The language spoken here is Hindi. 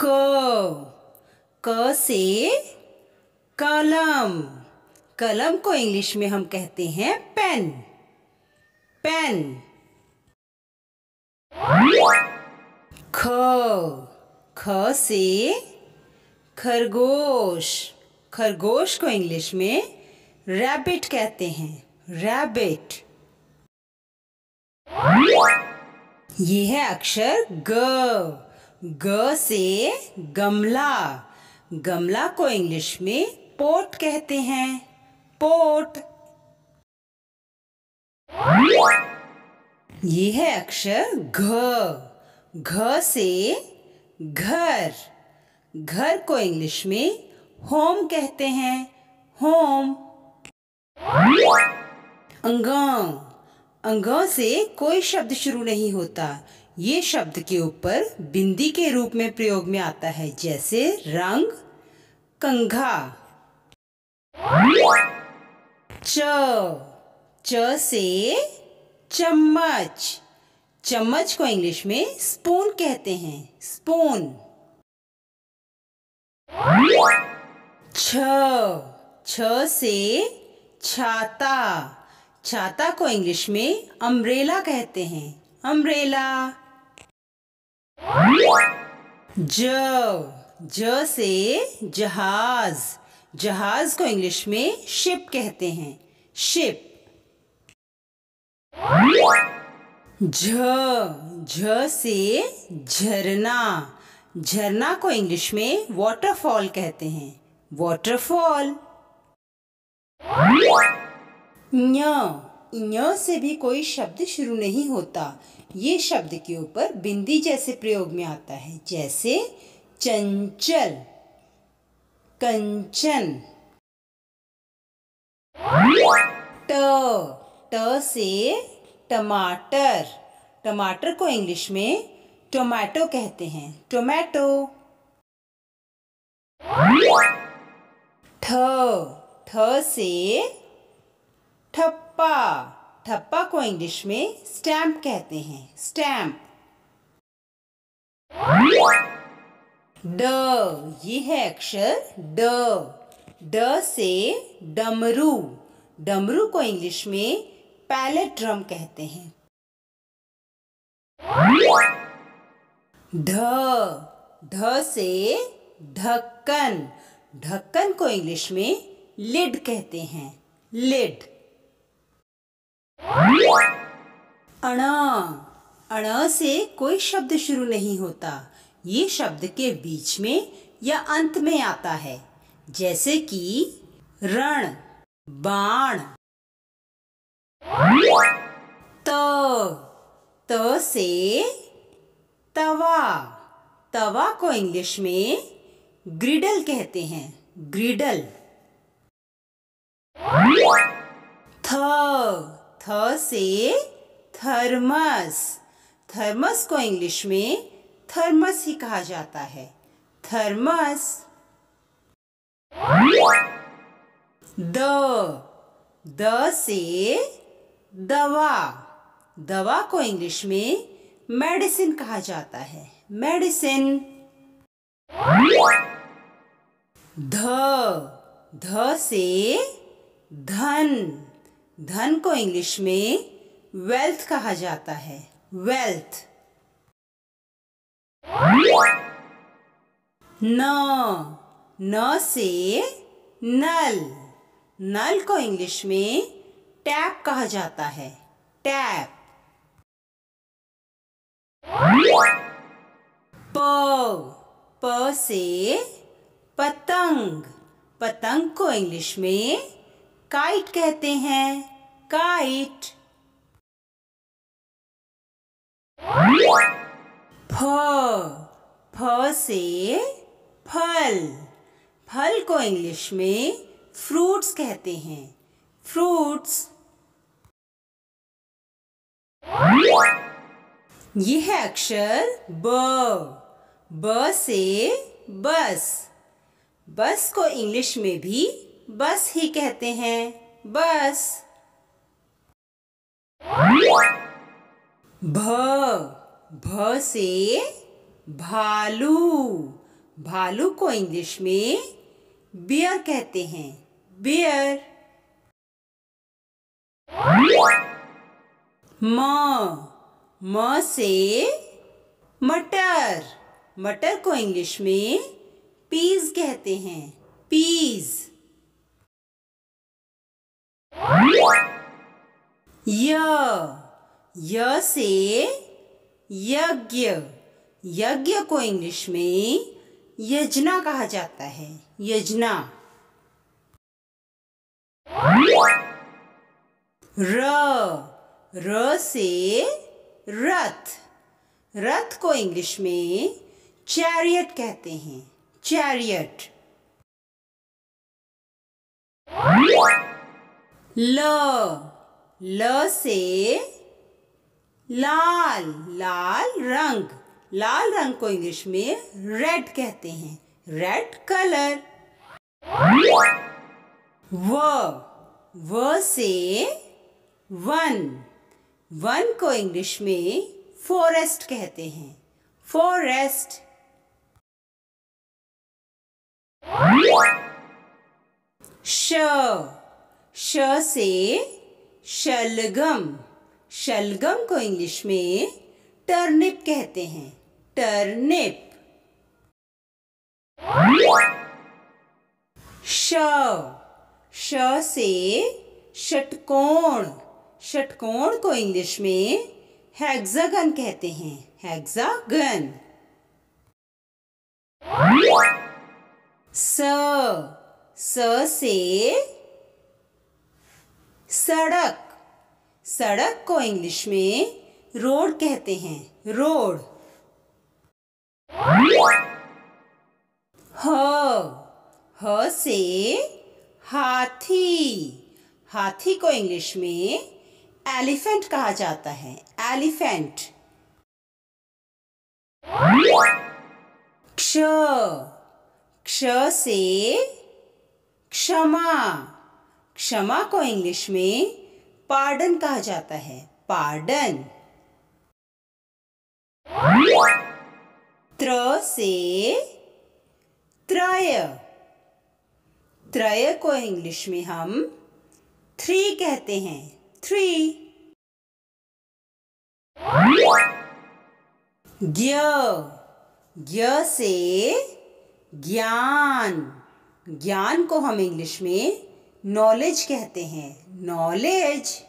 क क से कलम। कलम को इंग्लिश में हम कहते हैं पेन। पेन। ख ख से खरगोश। खरगोश को इंग्लिश में रैबिट कहते हैं। रैबिट। ये है अक्षर ग। ग से गमला। गमला को इंग्लिश में पॉट कहते हैं। पॉट। ये है अक्षर घ। घ से घर। घर को इंग्लिश में होम कहते हैं। होम। अंग। अंग से कोई शब्द शुरू नहीं होता। ये शब्द के ऊपर बिंदी के रूप में प्रयोग में आता है, जैसे रंग, कंघा। च च से चम्मच। चम्मच को इंग्लिश में स्पून कहते हैं। स्पून। छ छ से छाता। छाता को इंग्लिश में अम्ब्रेला कहते हैं। अम्ब्रेला। ज ज से जहाज। जहाज को इंग्लिश में शिप कहते हैं। शिप। झ झ से झरना। झरना को इंग्लिश में वाटरफॉल कहते हैं। वाटरफॉल। ञ ञ से भी कोई शब्द शुरू नहीं होता। ये शब्द के ऊपर बिंदी जैसे प्रयोग में आता है, जैसे चंचल, कंचन। ट ट से टमाटर। टमाटर को इंग्लिश में टोमेटो कहते हैं। टोमेटो। ठ ठ से ठप्पा। ठप्पा को इंग्लिश में स्टैम्प कहते हैं। स्टैम्प। ड ये है अक्षर ड। ड से डमरू। डमरू को इंग्लिश में पैलेट ड्रम कहते हैं। ढ ढ से ढक्कन। ढक्कन को इंग्लिश में लिड कहते हैं। लिड। अण अण से कोई शब्द शुरू नहीं होता। ये शब्द के बीच में या अंत में आता है, जैसे कि रण, बाण। त से तवा। तवा को इंग्लिश में ग्रिडल कहते हैं। ग्रिडल। थ से थर्मस। थर्मस को इंग्लिश में थर्मस ही कहा जाता है। थर्मस। द से दवा। दवा को इंग्लिश में मेडिसिन कहा जाता है। मेडिसिन। ध से धन। धन को इंग्लिश में वेल्थ कहा जाता है। वेल्थ। न से नल। नल को इंग्लिश में टैप कहा जाता है। टैप। प से पतंग। पतंग को इंग्लिश में काइट कहते हैं। काइट। फ से फल। फल को इंग्लिश में फ्रूट्स कहते हैं। फ्रूट्स। ये है अक्षर ब से बस। बस को इंग्लिश में भी बस ही कहते हैं। बस। भ से भालू। भालू को इंग्लिश में बियर कहते हैं, बियर। म से मटर, मटर को इंग्लिश में पीज कहते हैं, पीज। य से यज्ञ, यज्ञ को इंग्लिश में यजना कहा जाता है, यजना। र से रथ, रथ को इंग्लिश में चैरियट कहते हैं, चैरियट। ल से लाल, लाल रंग, लाल रंग को इंग्लिश में रेड कहते हैं, रेड कलर। व से वन, वन को इंग्लिश में फॉरेस्ट कहते हैं, फॉरेस्ट। श से शलगम, शलगम को इंग्लिश में टर्निप कहते हैं, टर्निप। श से षटकोण, षटकोण को इंग्लिश में हेक्सागन कहते हैं, हेक्सागन। स से सड़क, सड़क को इंग्लिश में रोड कहते हैं, रोड। ह से हाथी, हाथी को इंग्लिश में एलिफेंट कहा जाता है, एलिफेंट। क्ष से क्षमा, क्षमा को इंग्लिश में पार्डन कहा जाता है, पार्डन। त्र से त्रय, त्रय को इंग्लिश में हम थ्री कहते हैं, थ्री। ज्ञ से ज्ञान, ज्ञान को हम इंग्लिश में नॉलेज कहते हैं, नॉलेज।